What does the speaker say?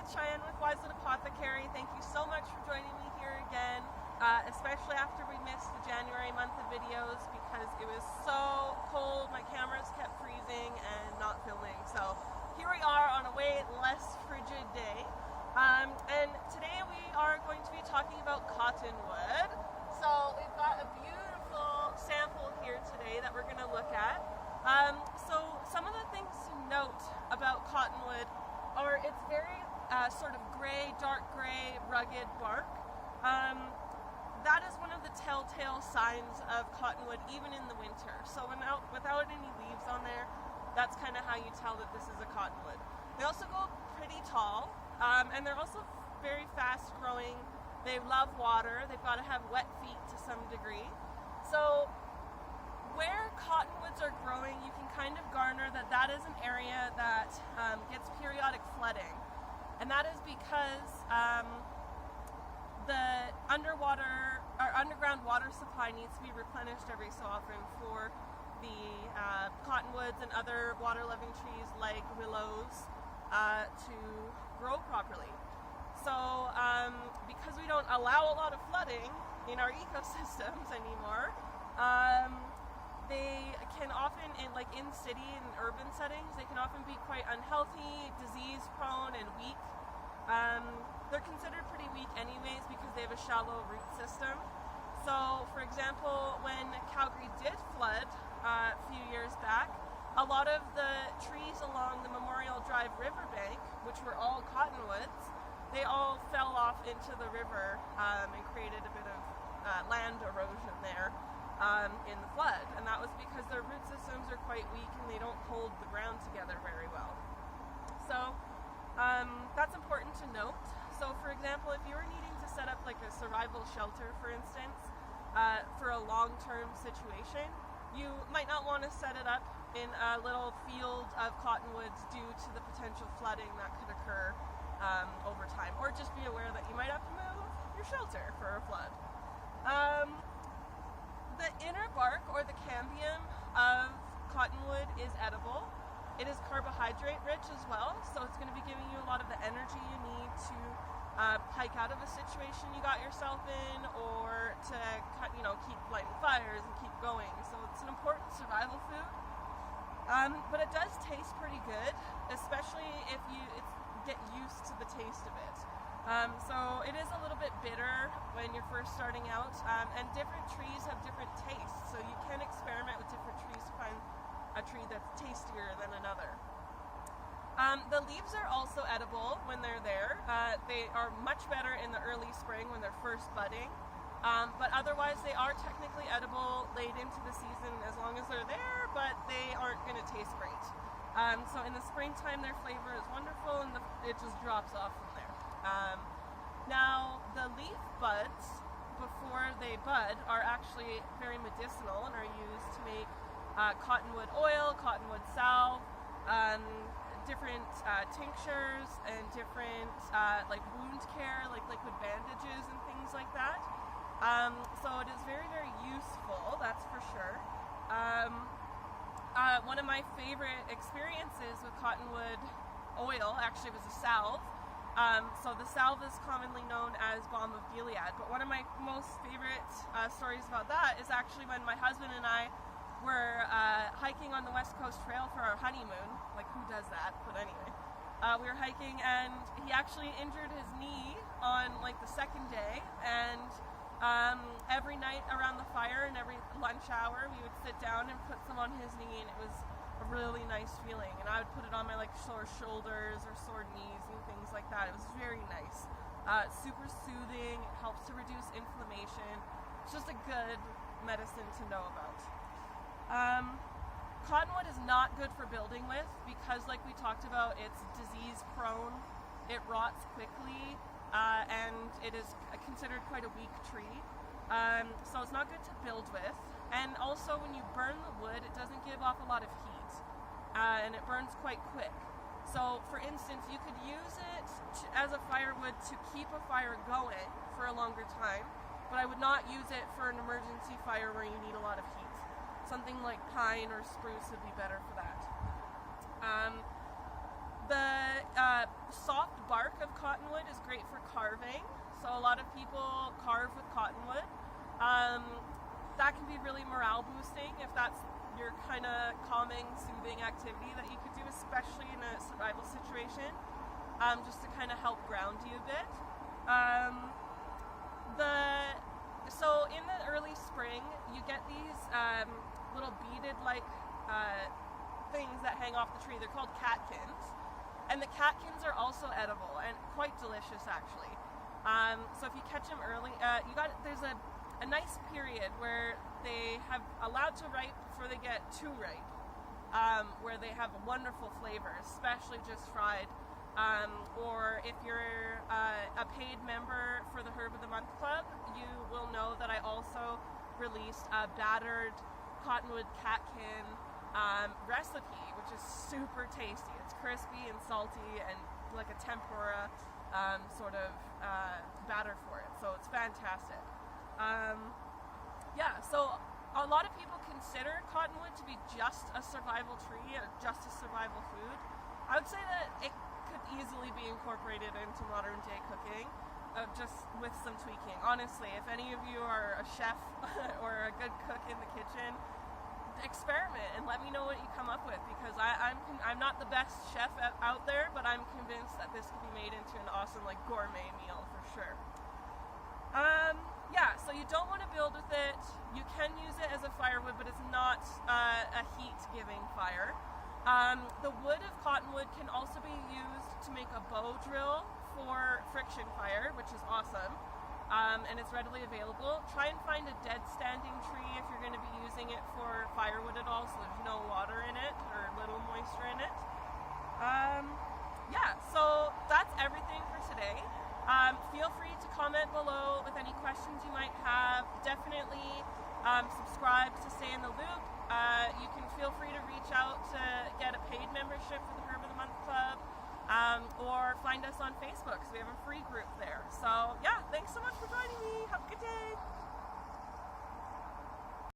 Cheyenne with Wisewood Apothecary. Thank you so much for joining me here again, especially after we missed the January month of videos because it was so cold, my cameras kept freezing and not filming. So here we are on a way less frigid day. And today we are going to be talking about cottonwood. So we've got a beautiful sample here today that we're going to look at. So some of the things to note about cottonwood are it's very sort of gray, dark gray, rugged bark. That is one of the telltale signs of cottonwood even in the winter. So without any leaves on there, that's kind of how you tell that this is a cottonwood. They also go pretty tall, and they're also very fast growing. They love water. They've got to have wet feet to some degree. So where cottonwoods are growing, you can kind of garner that that is an area that gets periodic flooding. And that is because the underground water supply needs to be replenished every so often for the cottonwoods and other water-loving trees like willows to grow properly. So because we don't allow a lot of flooding in our ecosystems anymore, they can often, in city and urban settings, they can often be quite unhealthy, disease-prone, and weak. They're considered pretty weak anyways because they have a shallow root system. So, for example, when Calgary did flood a few years back, a lot of the trees along the Memorial Drive riverbank, which were all cottonwoods, they all fell off into the river and created a bit of land erosion there in the flood. And that was because their root systems are quite weak and they don't hold the ground together very well. So that's important to note. So for example, if you were needing to set up like a survival shelter, for instance, for a long-term situation, you might not want to set it up in a little field of cottonwoods due to the potential flooding that could occur over time, or just be aware that you might have to move your shelter for a flood. The inner bark, or the cambium, of cottonwood is edible. It is carbohydrate rich as well, so it's going to be giving you a lot of the energy you need to hike out of a situation you got yourself in, or to keep lighting fires and keep going. So it's an important survival food. But it does taste pretty good, especially if you get used to the taste of it. So it is a little bit bitter when you're first starting out, and different trees have different tastes, so you can experiment with different trees to find a tree that's tastier than another. The leaves are also edible when they're there. They are much better in the early spring when they're first budding, but otherwise they are technically edible late into the season as long as they're there, but they aren't going to taste great. So in the springtime their flavor is wonderful and it just drops off from there. Now the leaf buds, before they bud, are actually very medicinal and are used to make cottonwood oil, cottonwood salve, different tinctures, and different like wound care, like liquid bandages and things like that. So it is very, very useful, that's for sure. One of my favorite experiences with cottonwood oil actually was a salve. So the salve is commonly known as Balm of Gilead, but one of my most favorite stories about that is actually when my husband and I were hiking on the West Coast Trail for our honeymoon. Like, who does that? But anyway, we were hiking and he actually injured his knee on like the second day, and every night around the fire and every lunch hour we would sit down and put some on his knee, and it was a really nice feeling. And I would put it on my like sore shoulders or sore knees and things like that. It was very nice. Super soothing, it helps to reduce inflammation. It's just a good medicine to know about. Cottonwood is not good for building with because, like we talked about, it's disease prone, it rots quickly, and it is considered quite a weak tree. So it's not good to build with. And also when you burn the wood, it doesn't give off a lot of heat, and it burns quite quick. So for instance, you could use it as a firewood to keep a fire going for a longer time, but I would not use it for an emergency fire where you need a lot of heat. Something like pine or spruce would be better for that. The soft bark bark of cottonwood is great for carving. So a lot of people carve with cottonwood. That can be really morale boosting if that's your kind of calming, soothing activity that you could do, especially in a survival situation, just to kind of help ground you a bit. So in the early spring, you get these little beaded things that hang off the tree. They're called catkins, and the catkins are also edible and quite delicious actually. So if you catch them early, there's a nice period where they have allowed to ripe before they get too ripe, where they have a wonderful flavor, especially just fried. Or if you're a paid member for the Herb of the Month Club, you will know that I also released a battered cottonwood catkin recipe, which is super tasty. It's crispy and salty and like a tempura sort of batter for it. So it's fantastic. So a lot of people consider cottonwood to be just a survival tree, or just a survival food. I would say that it could easily be incorporated into modern day cooking, just with some tweaking. Honestly, if any of you are a chef or a good cook in the kitchen, experiment and let me know what you come up with, because I'm not the best chef out there, but I'm convinced that this could be made into an awesome gourmet meal for sure. So you don't want to build with it. You can use it as a firewood, but it's not a heat-giving fire. The wood of cottonwood can also be used to make a bow drill for friction fire, which is awesome, and it's readily available. Try and find a dead standing tree if you're going to be using it for firewood at all, so there's no water in it or little moisture in it. So that's everything for today. Feel free to comment below with any questions you might have. Definitely subscribe to stay in the loop. You can feel free to reach out to get a paid membership for the Herb of the Month Club, or find us on Facebook because we have a free group there. So yeah, thanks so much for joining me. Have a good day.